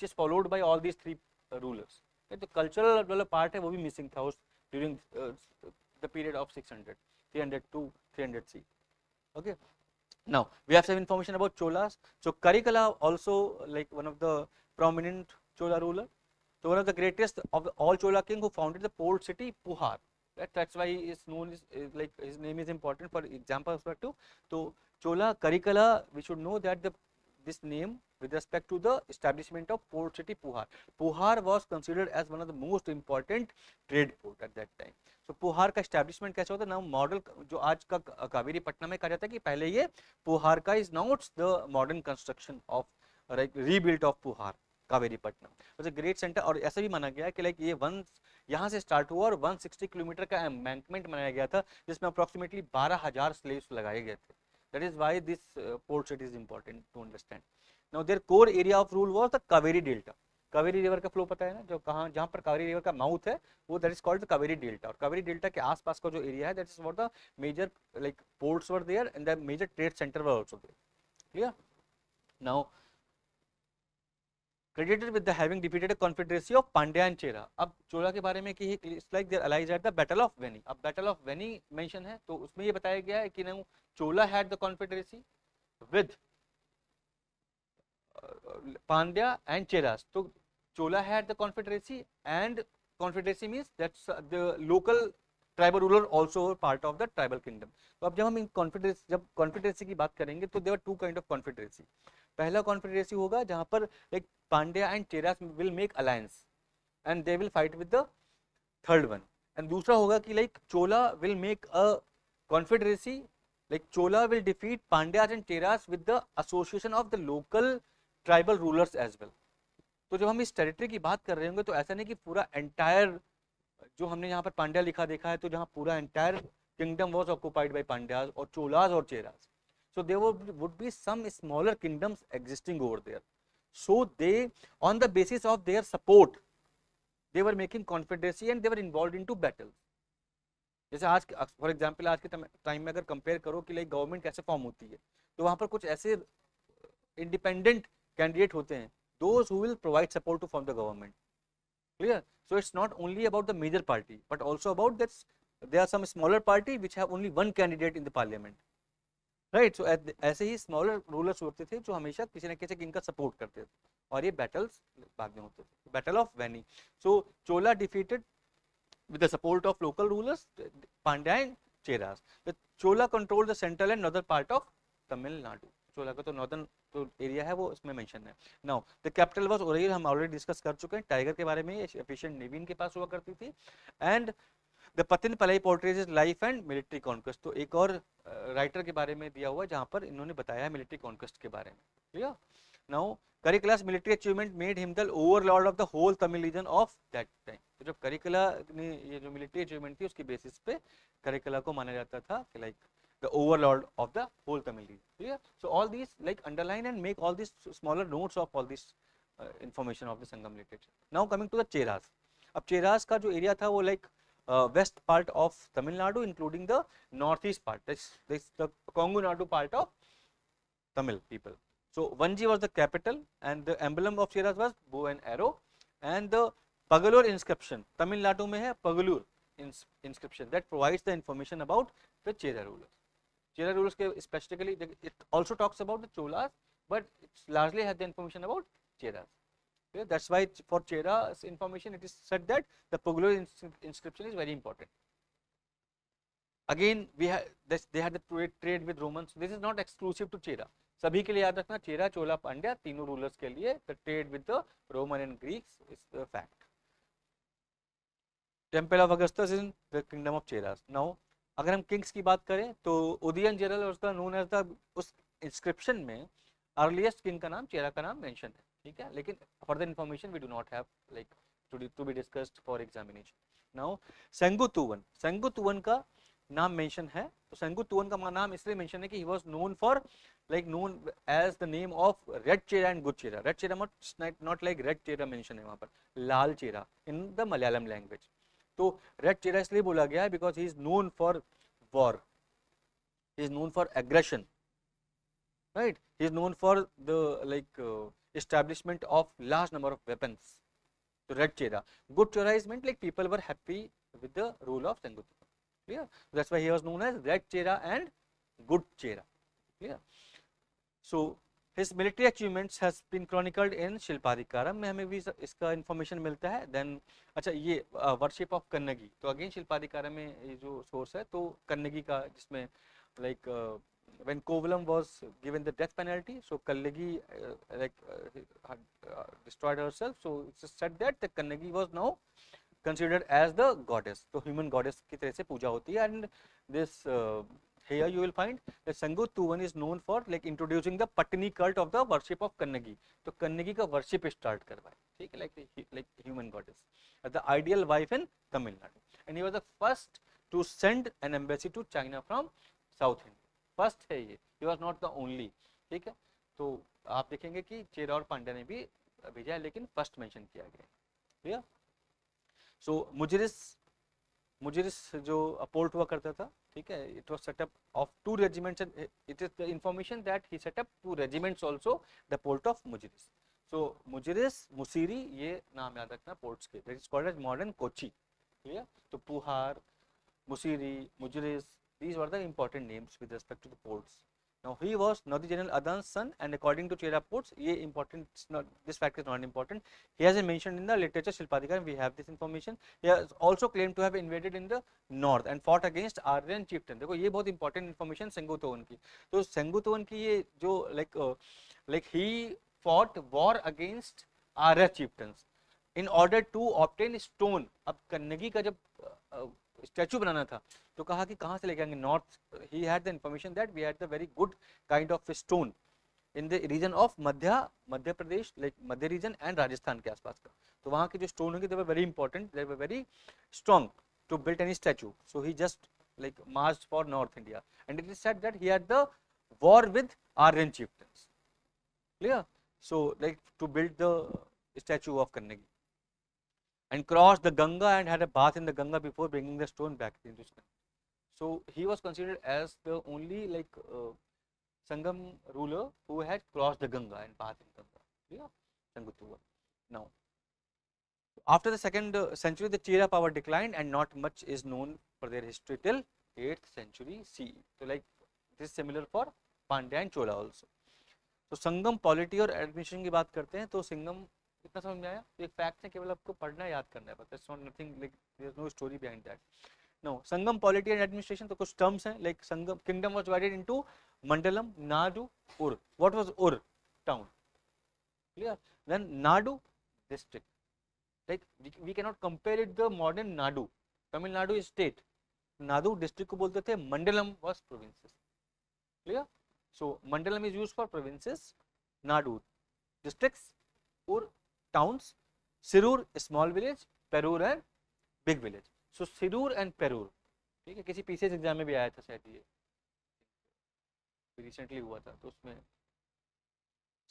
is followed by all these 3 rulers. तो cultural वाला part है वो भी missing था उस during the period of 300 to 300 C. Okay. Now we have some information about Cholas. So Karikala also like one of the prominent Chola ruler. So one of the greatest of all Chola king who founded the port city Puhar. That's why he is known as like his name is important for example perspective. So Chola Karikala, we should know that this name with respect to the establishment of port city Puhar. Puhar was considered as one of the most important trade port at that time. So पुहार का establishment कैसे होता है? Now model जो आज का कावेरी पट्टनम में कहा जाता है कि पहले ये पुहार का is now the modern construction of like rebuilt of पुहार Kaveri Pattanam. was a great center और ऐसा भी माना गया है कि like ये यहाँ से स्टार्ट हुआ और 160 किलोमीटर का एम्बैंकमेंट बनाया गया था जिसमें अप्रोक्सीमेटली 12,000 स्लेव्स लगाए गए थे. That is why this port city is important to understand. Now their core area of rule was the Kaveri Delta. Kaveri river का फ्लो पता है ना, जो कहाँ जहाँ पर कावेरी रिवर का माउथ है वो that is called the Kaveri delta. और कावेरी डेल्टा के आसपास का जो एरिया है that is what the major like ports were there and the major trade centre were also there. Clear? Now credited with the having defeated a confederacy of Pandya and Chera. अब चोला के बारे में कि it's like their allies at the Battle of Veni. अब Battle of Veni mention है तो उसमें ये बताया गया है कि ना चोला had the confederacy with Pandya and Cheras. So Chola had the confederacy, and confederacy means that's the local tribal ruler also part of the tribal kingdom. तो अब जब हम इन confederacy की बात करेंगे तो there were two kind of confederacy. पहला confederacy होगा जहाँ पर like Pandya and Cheras will make alliance and they will fight with the third one. And दूसरा होगा कि like Chola will make a confederacy, like Chola will defeat Pandyas and Cheras with the association of the local tribal rulers as well. तो जब हम इस territory की बात कर रहे होंगे तो ऐसा नहीं कि पूरा एंटायर जो हमने यहाँ पर पांड्या लिखा देखा है तो जहाँ पूरा entire kingdom was occupied by Pandyas और चोलास और Cheras. So there would be some smaller kingdoms existing over there. So they on the basis of their support they were making confederacy and they were involved into battles. जैसे आज for example आज के time में अगर compare करो कि like government कैसे form होती है तो वहाँ पर कुछ ऐसे इंडिपेंडेंट कैंडिडेट होते हैं, those who will provide support to form the government. Clear? So it's not only about the major party but also about that there are some smaller party which have only one candidate in the parliament, right? So ऐसे ही smaller rulers होते थे जो हमेशा किसी न किसी इनका support करते थे और ये battles बाद में होते थे. Battle of Veni. So Chola defeated with the support of local rulers Pandya and Cheras. The Chola controlled the central and northern part of Tamil Nadu. चोला का तो नॉर्दर्न जो एरिया है वो इसमें मेंशन है. Now the capital was Aurel, हम already discuss कर चुके हैं. टाइगर के बारे में एफिशिएंट नेवी इनके पास हुआ करती थी. And the Pattina Palai portrays is life and military conquest. तो एक और राइटर के बारे में दिया हुआ है जहां पर इन्होंने बताया है मिलिट्री कॉन्क्वेस्ट के बारे में. Clear? Now Karikala's military achievement made him the overlord of the whole Tamil region of that time. तो जब करिकुला ने ये जो मिलिट्री अचीवमेंट थी उसकी बेसिस पे करिकुला को माना जाता था कि like the overlord of the whole Tamil region. Clear? So all these like underline and make all these smaller notes of all this information of the Sangam literature. Now coming to the Cheras. अब Cheras का जो area था वो like west part of Tamil Nadu including the northeast part. This the Kongu Nadu part of Tamil people. So Vanji was the capital and the emblem of Cheras was bow and arrow, and the Pagalur inscription Tamil Nadu में है Pagalur inscription that provides the information about the Chera rulers. Chera rulers के specifically it also talks about the Cholas but it largely has the information about Cheras. Okay? That's why for Chera's information it is said that the Pagalur inscription is very important. Again we had they had the trade with Romans. This is not exclusive to Chera. सभी के लिए याद रखना चेरा चोला पांड्या तीनों rulers के लिए the trade with the Roman and Greeks is the fact. Temple of Augustus in the kingdom of Cheras. Now अगर हम किंग्स की बात करें तो उदयन जनरल और उसका नोन एज द उस इंस्क्रिप्शन में अर्लीस्ट किंग का नाम चेरा का नाम मेंशन है. ठीक है, लेकिन further information we do not have like to be discussed for examination. Now Senguttuvan का नाम मेंशन है. तो सेंगुतुवन का नाम इसलिए मेंशन है कि he was known for like known as the name of red chera and good chera. Red chera not like red chera mention है वहाँ पर, लाल चेरा in the Malayalam language. तो रेड चेरा इसलिए बोला गया है because he is known for war, he is known for aggression, right. He is known for the like establishment of large number of weapons. So red chera. Good chera is meant like people were happy with the rule of Sengutuvan. Clear? That's why he was known as red chera and good chera. Clear? So his military achievements has been chronicled in Silappadikaram में हमें भी इसका information मिलता है. Then अच्छा ये worship of Kannagi, तो again Silappadikaram में ये जो सोर्स है तो कन्नगी का जिसमें like when Kovalam was given the death penalty, so Kalligi destroyed herself. So it's said that the Kannagi was now considered as the goddess, तो human goddess की तरह से पूजा होती है. And this here you will find that Sengutuvan is known for like introducing the Patni cult of the worship of Kannagi. तो Kannagi का worship start करवाए, ठीक है, like human goddess as the ideal wife in Tamil Nadu. And he was the first to send an embassy to China from South India. First है ये, he was not the only. ठीक है, तो आप देखेंगे कि चेरा और पांड्या ने भी भेजा है लेकिन फर्स्ट मेंशन किया गया. क्लियर? सो मुजिरिस जो पोर्ट हुआ करता था, ठीक है, it was setup of 2 regiments and it is the information that he set up 2 regiments also the port of Mujiris. सो मुजिरिस, मुसीरी, ये नाम याद रखना पोर्ट्स के, that is called as modern Kochi, clear. तो Puhar, Musiri, Muziris, these were the important names with respect to the ports. Now he was Naudi General Adan's son, and according to Chera ports, ये important, not, this fact is not important. He has been mentioned in the literature Shilpadikar, we have this information. He has also claimed to have invaded in the north and fought against Aryan chieftain. देखो ये बहुत important information सेंगुतोवन की। तो सेंगुतोवन की ये जो like he fought war against Arya chieftains in order to obtain stone. अब कन्नगी का जब स्टैचू बनाना था तो कहा कि कहाँ से लेके आएंगे, north. He had the information that we had the very good kind of stone in the region of Madhya Pradesh, like Madhya region and Rajasthan के आसपास का। तो वहाँ के जो स्टोन होंगे they were very important, they were very strong to build any statue. So he just like marched for North India, and it is said that he had the war with Aryan chieftains, clear? So like to build the statue of Kannagi, and crossed the Ganga and had a bath in the Ganga before bringing the stone back to Hindustan. So he was considered as the only like Sangam ruler who had crossed the Ganga and bathed in Ganga. Yeah, Sangutuva. Now, after the second century, the Chera power declined, and not much is known for their history till 8th century CE. So like this is similar for Pandya and Chola also. तो संगम polity और administration की बात करते हैं तो संगम, इतना समझ में आया? एक फैक्ट है, केवल आपको पढ़ना याद करना है, but it's not nothing, like there is no story behind that. No, Sangam polity and administration, तो कुछ टर्म्स हैं, like Sangam kingdom was divided into Mandalam, Nadu, Ur. What was Ur? Town, clear. Then Nadu, district, like we can not compare it the modern Nadu. Tamil Nadu is state, Nadu district को बोलते थे, Mandalam was provinces, clear. So Mandalam is used for provinces, Nadu districts, or towns, Sirur small village, Perur and big village. So Sirur and Perur, ठीक है, किसी PCS exam में भी आया था शायद, ये रिसेंटली हुआ था, तो उसमें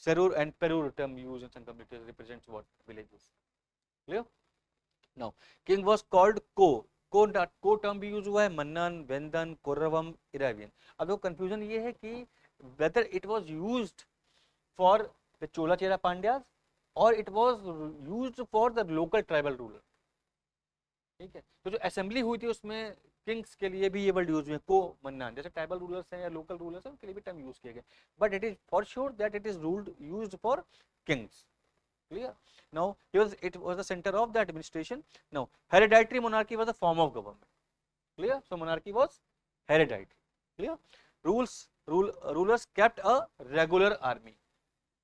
Sirur and Perur term used in Sangam literature represents what villages, clear? Now king was called को टर्म भी यूज हुआ है, मन्नन, वेंदन, कोर्रवम, इरावियन। अब देखो कंफ्यूजन ये है कि whether it was used for the Chola Chera Pandyas or it was used for the local tribal ruler, ठीक है। तो जो असेंबली हुई थी उसमें किंग्स के लिए भी ये वर्ड यूज हुए, को मन्नान, जैसे ट्राइबल रूलर्स हैं या लोकल रूलर्स हैं उनके लिए भी टर्म यूज किए गए, but it is for sure that it is ruled used for Kings, clear? Now it was the center of the administration. Now hereditary monarchy was a form of government, clear? So monarchy was hereditary, clear? Rulers kept a regular army,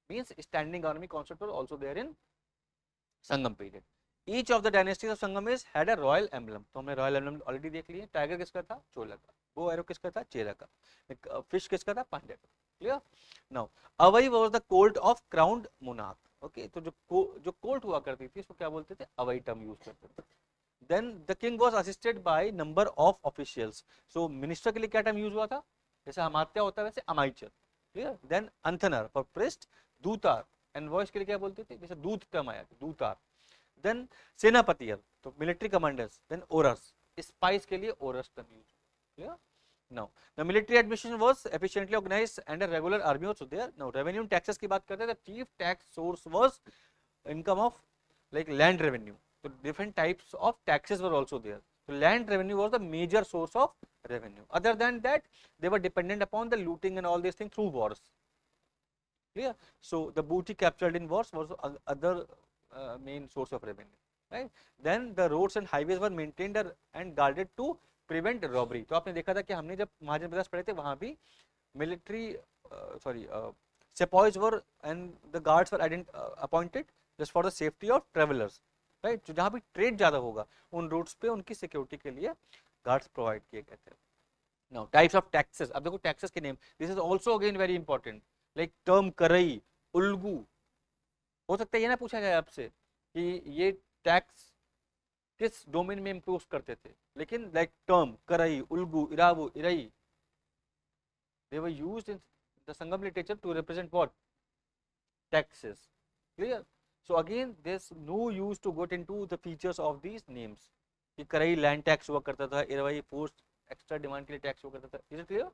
means standing army concept was also there in Sangam period. Each of the dynasties of Sangam had a royal emblem. तो हमने royal emblem already देख लिए। Tiger किसका था? चोला का। बो arrow किसका था? चेरा का। फिश किसका था? पांड्या का, क्लियर? नाउ अवई was the court of crowned monarch. Okay, तो जो कोर्ट हुआ करती थी उसको क्या बोलते थे? अवई टर्म यूज करते थे। Then the king was assisted by number of officials. So minister के लिए क्या टर्म यूज हुआ था? जैसे अमात्या होता है वैसे अमाइचर, क्लियर? देन अंथनर फॉर प्रिस्ट, दूतार, एनवॉइस के लिए क्या बोलते थे? जैसे दूत टर्म आया, दूतार। देन सेनापतियर, तो मिलिट्री कमांडर्स। देन ओरस, स्पाइस के लिए ओरस term use, clear? Now the military administration was efficiently organized and a regular army was there. Now revenue and taxes की बात करते हैं, the chief tax source was income of like land revenue. So different types of taxes were also there. So land revenue was the major source of revenue. Other than that, they were dependent upon the looting and all these things through wars, clear? So the booty captured in wars was other main source of revenue, right? Then the roads and highways were maintained and guarded to prevent robbery. तो आपने देखा था कि हमने जब महाजन प्रदेश पढ़े थे वहां भी military sepoys were and the guards were appointed just for the safety of travellers, right? जो जहां भी ट्रेड ज्यादा होगा उन रूट्स पे उनकी सिक्योरिटी के लिए गार्ड्स प्रोवाइड किए गए थे। नाउ टाइप्स ऑफ टैक्सेस, अब देखो टैक्सेस के name, this is also again very important, like term करई, उल्गू। हो सकता है ये ना पूछा जाए आपसे कि ये टैक्स किस डोमेन में इम्पोज करते थे, लेकिन लाइक टर्म करई, उल्गू, Iravu, Irai, they were used in the Sangam literature to represent what? Taxes, clear? So again there's no use to go into the features of these names कि करई लैंड टैक्स हुआ करता था, इरवई फोर्स एक्स्ट्रा डिमांड के लिए tax हुआ करता था। Is it clear?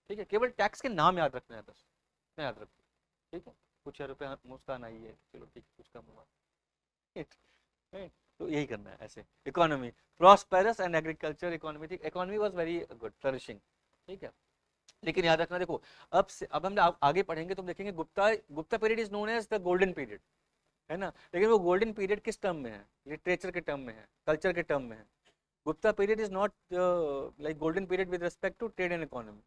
ठीक है, केवल टैक्स के नाम याद रखना है, बस याद रखो, ठीक है? कुछ रुपये मुस्कान आई है, चलो ठीक है कुछ कम हुआ, right? तो यही करना है ऐसे। Economy prosperous and agriculture economy थी, economy was very good flourishing, ठीक है। लेकिन याद रखना देखो, अब हम आगे पढ़ेंगे तो देखेंगे Gupta Gupta period is known as the golden period, है ना। लेकिन वो गोल्डन पीरियड किस टर्म में है, लिटरेचर के टर्म में है, कल्चर के टर्म में है। Gupta period is not like golden period with respect to trade and economy,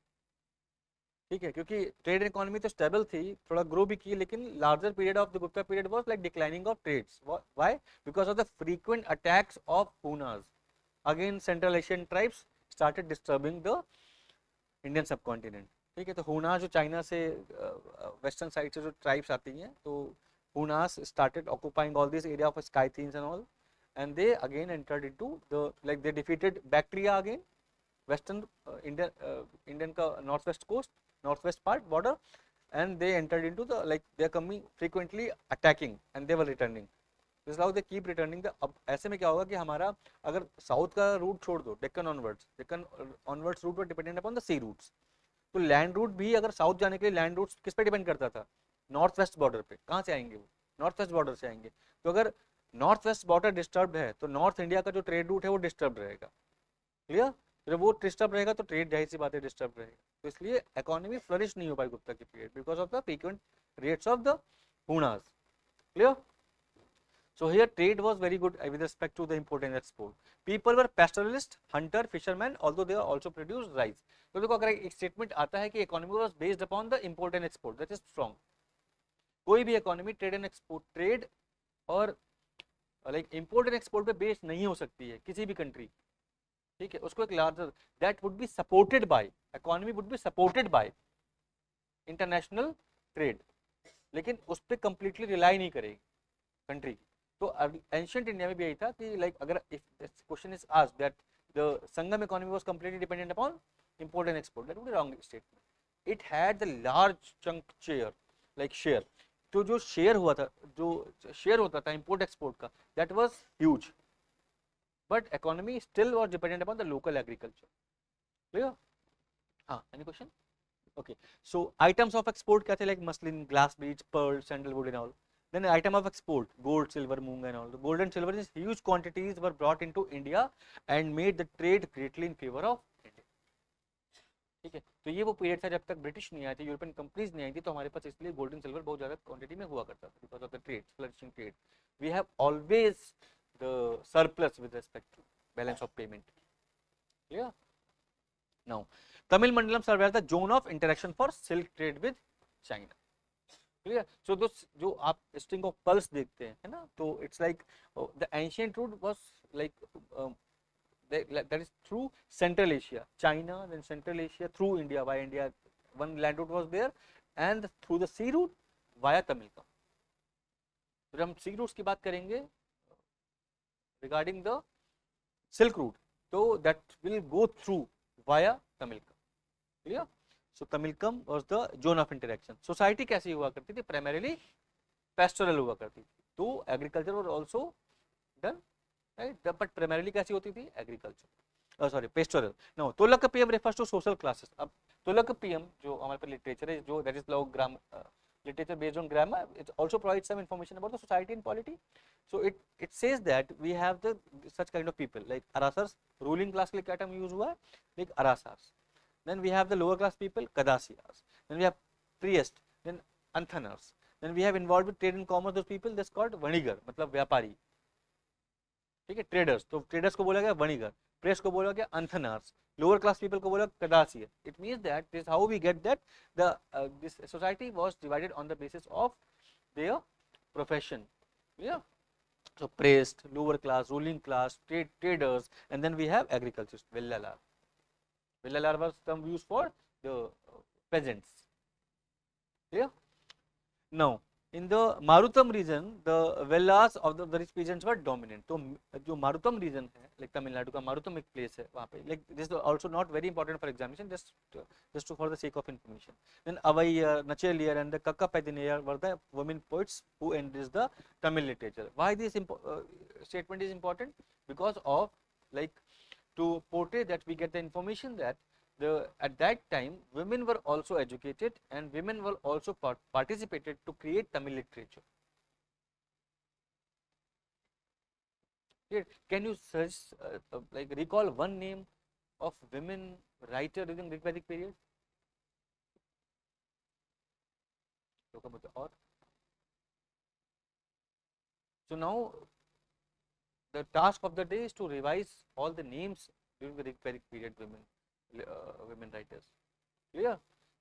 ठीक है, क्योंकि ट्रेड एंड इकोनॉमी तो स्टेबल थी, थोड़ा ग्रो भी की, लेकिन larger period of the Gupta period was like declining of trades. Why? Because of the frequent attacks of Hunas again central Asian tribes started disturbing the Indian subcontinent, ठीक है। तो Huns जो चाइना से वेस्टर्न साइड से जो ट्राइब्स आती हैं, तो Hunas started occupying all this area of Scythians and all, and they again entered into the, like they defeated Bactria again, western Indian ka northwest coast, northwest part border, and they entered into the, like they are coming frequently attacking and they were returning, this is how they keep returning the। अब ऐसे में क्या होगा कि हमारा अगर south का root छोड़ दो, डेक्कन ऑनवर्ड्स रूट पर dependent upon the sea routes, तो लैंड रूट भी अगर साउथ जाने के लिए लैंड रूट किस पे डिपेंड करता था, नॉर्थ वेस्ट बॉर्डर पे। कहाँ से आएंगे वो, नॉर्थ वेस्ट बॉर्डर से आएंगे। तो अगर नॉर्थ वेस्ट बॉर्डर डिस्टर्ब है तो नॉर्थ इंडिया का जो ट्रेड रूट है वो डिस्टर्ब रहेगा, क्लियर। जब वो डिस्टर्ब रहेगा तो ट्रेड जाहिर सी बात है डिस्टर्ब रहेगा, तो इसलिए इकोनॉमी फ्लरिश नहीं हो पाई गुप्ता की period because of the frequent rates of the Huns, clear. So here trade was very good with respect to the import and export. People were pastoralists, hunter, fishermen, although they also produced rice. तो देखो अगर एक statement आता है कि economy was based upon the import and export, that is strong. कोई भी economy trade and export, trade और लाइक इंपोर्ट एंड एक्सपोर्ट पे बेस्ड नहीं हो सकती है किसी भी कंट्री, ठीक है। उसको एक larger that would be supported by, economy would be supported by international trade, लेकिन उस पर कंप्लीटली रिलाई नहीं करेगी कंट्री की। तो एंशिएंट इंडिया में भी यही था कि लाइक अगर if question is asked that the Sangam economy was completely dependent upon import and export, that would be wrong statement. It had the large chunk share, like share, तो जो शेयर हुआ था, जो शेयर होता था इंपोर्ट एक्सपोर्ट का, that was huge, but economy still was dependent upon the local agriculture, clear. हाँ, any question? Okay, so items of export क्या थे, like muslin, glass beads, pearl, sandalwood and all. Then item of export, gold, silver, moong and all. The gold and silver in huge quantities were brought into India and made the trade greatly in favor of India, ठीक है। तो ये वो period था जब तक British नहीं आए थे, यूरोपियन कंपनीज नहीं आई थी, तो हमारे पास इसलिए गोल्ड एंड सिल्वर बहुत ज्यादा क्वांटिटी में हुआ करता था because of the trade, flourishing trade. We have always the surplus with respect to balance of payment, clear. Now Tamil Mandalam serve as the zone of interaction for silk trade with China, clear. So जो आप string of pulse देखते हैं, है ना, तो it's like the ancient route was like that is through Central Asia, China, then Central Asia through India, via India one land route was there, and through the sea route via Tamilkam. जब हम sea routes की बात करेंगे regarding the silk route, तो that will go through via Tamilakam, clear. So Tamilakam was the zone of interaction. Society कैसी हुआ करती थी, प्राइमरीली पेस्टोरल हुआ करती थी, तो agriculture was also done, right, but primarily कैसी होती थी, agriculture, sorry pastoral. Now Tolkappiyam refers to social classes. अब तोलकाप्पियम जो हमारे पास लिटरेचर है, जो that is law gram literature based on grammar, it also provides some information about the society and polity. So it says that we have the such kind of people like arasars, ruling class के लिए क्या term use हुआ है, like arasars. Then we have the lower class people, kadasiyas. Then we have priest, then anthanars. Then we have involved with trade and commerce those people, that's called vanigar, मतलब व्यापारी, ठीक है, traders, तो traders को बोला गया vanigar, priest को बोला गया anthanars, lower class people को बोला kadasiya. It means that this is how we get that the this society was divided on the basis of their profession, yeah. So priest, lower class, ruling class, traders, and then we have agriculture, vellalar. Vellalar was some used for the peasants, yeah. Now in the Marutam region, the Vellas of the rich peasants were dominant. तो जो Marutam region है, like Tamil Nadu का Marutam एक place है वहाँ पे, like this is also not very important for examination, just for the sake of information. Then Avaiyar, Nacheliyar and the Kakkapadinayar were the women poets who enriched the Tamil literature. Why this statement is important? Because of like to portray that we get the information that at that time women were also educated and women were also participated to create Tamil literature. Can you search like recall one name of women writer during Greek Vedic period? Or so now the task of the day is to revise all the names during the Greek Vedic period women writers. Clear?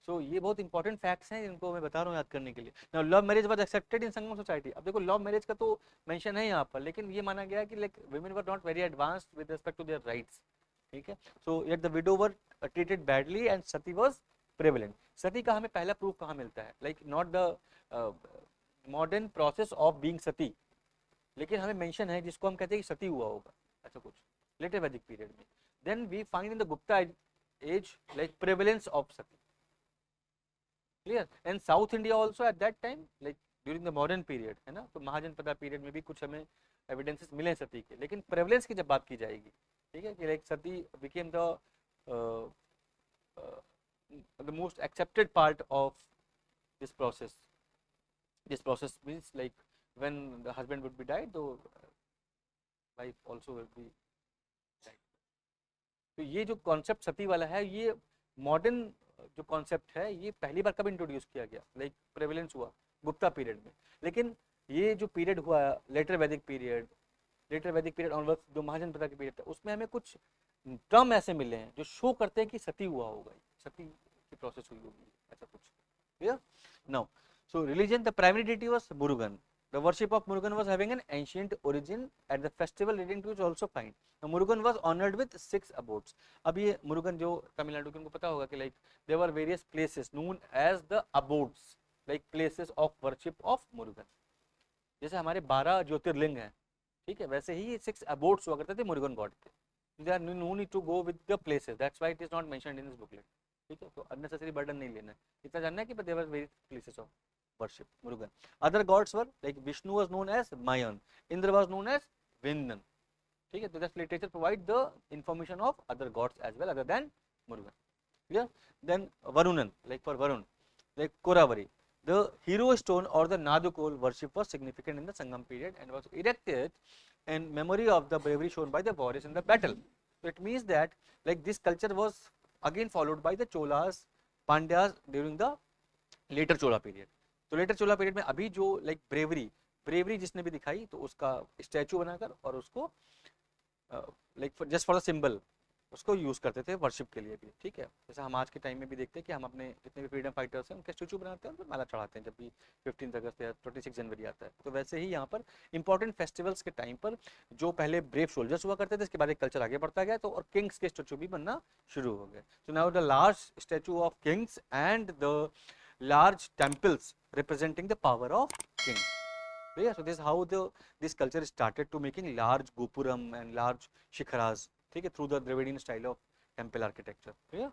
So ये बहुत important facts हैं इनको मैं बता रहा हूँ याद करने के लिए. Now love marriage was accepted in Sangam society. अब देखो लव मैरिज का तो मेंशन है यहाँ पर, लेकिन ये माना गया कि like women were not very advanced with respect to their rights. ठीक है. So yet the widow were treated badly and sati was prevalent. सती का हमें पहला प्रूफ कहाँ मिलता है? Like not the modern process of being सती, लेकिन हमें मेंशन है जिसको हम कहते हैं कि सती हुआ होगा ऐसा कुछ लेटर वैदिक पीरियड में. Then we find in the Gupta age like prevalence of sati. Clear? And south India also at that time like during the modern period, है ना. तो महाजनपदा पीरियड में भी कुछ हमें एविडेंसेस मिले सती के, लेकिन प्रेवलेंस की जब बात की जाएगी, ठीक है, कि like Sati became the most accepted part of this process. This process means like when the husband would be died, the wife also will be died. तो ये जो कॉन्सेप्ट सती वाला है, ये मॉडर्न जो कॉन्सेप्ट है, ये पहली बार कब इंट्रोड्यूस किया गया? लाइक प्रेवलेंस हुआ गुप्ता पीरियड में. लेकिन ये जो पीरियड हुआ लेटर वैदिक पीरियड ऑनवर्ड्स, जो महाजनपदा के पीरियड था, उसमें हमें कुछ टर्म ऐसे मिले हैं जो शो करते हैं कि सती हुआ होगा, सती की प्रोसेस हुई होगी, ऐसा कुछ. Clear? Now so religion, the primary deity was Murugan. The worship of Murugan was having an ancient origin at the festival leading to which also find. Now Murugan was honored with 6 abodes. अब ये मुरुगन जो तमिलनाडु के, उनको पता होगा कि like there were various places known as the abodes, like places of worship of Murugan. जैसे हमारे 12 ज्योतिर्लिंग हैं, ठीक है, वैसे ही 6 abodes हुआ करते थे मुरुगन गॉड के. There are no need to go with the places. That's why it is not mentioned in this booklet. ठीक है, तो unnecessary burden नहीं लेना है, इतना जानना है कि there were various places of worship Murugan. Other gods were like Vishnu was known as Mayan, Indra was known as Vindan. ठीक है, तो this literature provide the information of other gods as well other than Murugan. Clear? Then Varunan, like for Varun, like Koravari. The hero stone or the Nadukol worship was significant in the Sangam period and was erected in memory of the bravery shown by the warriors in the battle. So it means that like this culture was again followed by the Cholas, Pandyas during the later Chola period. तो letter चोला period में अभी जो like bravery जिसने भी दिखाई, तो उसका statue बनाकर और उसको like just for the symbol उसको यूज करते थे वर्शिप के लिए भी. ठीक है, जैसे हम आज के टाइम में भी देखते हैं कि हम अपने जितने भी फ्रीडम फाइटर्स हैं उनके स्टैचू बनाते हैं, उन पर माला चढ़ाते हैं जब भी 15 अगस्त या 26 जनवरी आता है. तो वैसे ही यहाँ पर इंपॉर्टेंट फेस्टिवल्स के टाइम पर जो पहले ब्रेव सोल्जर्स हुआ करते थे, इसके बाद एक कल्चर आगे बढ़ता गया, तो और किंग्स के स्टैचू भी बनना शुरू हो गए. So now the large statue of Kings and the large temples representing the power of king. Yeah, so this is how this culture started to making large gopuram and large shikharas, okay, through the Dravidian style of temple architecture. Yeah.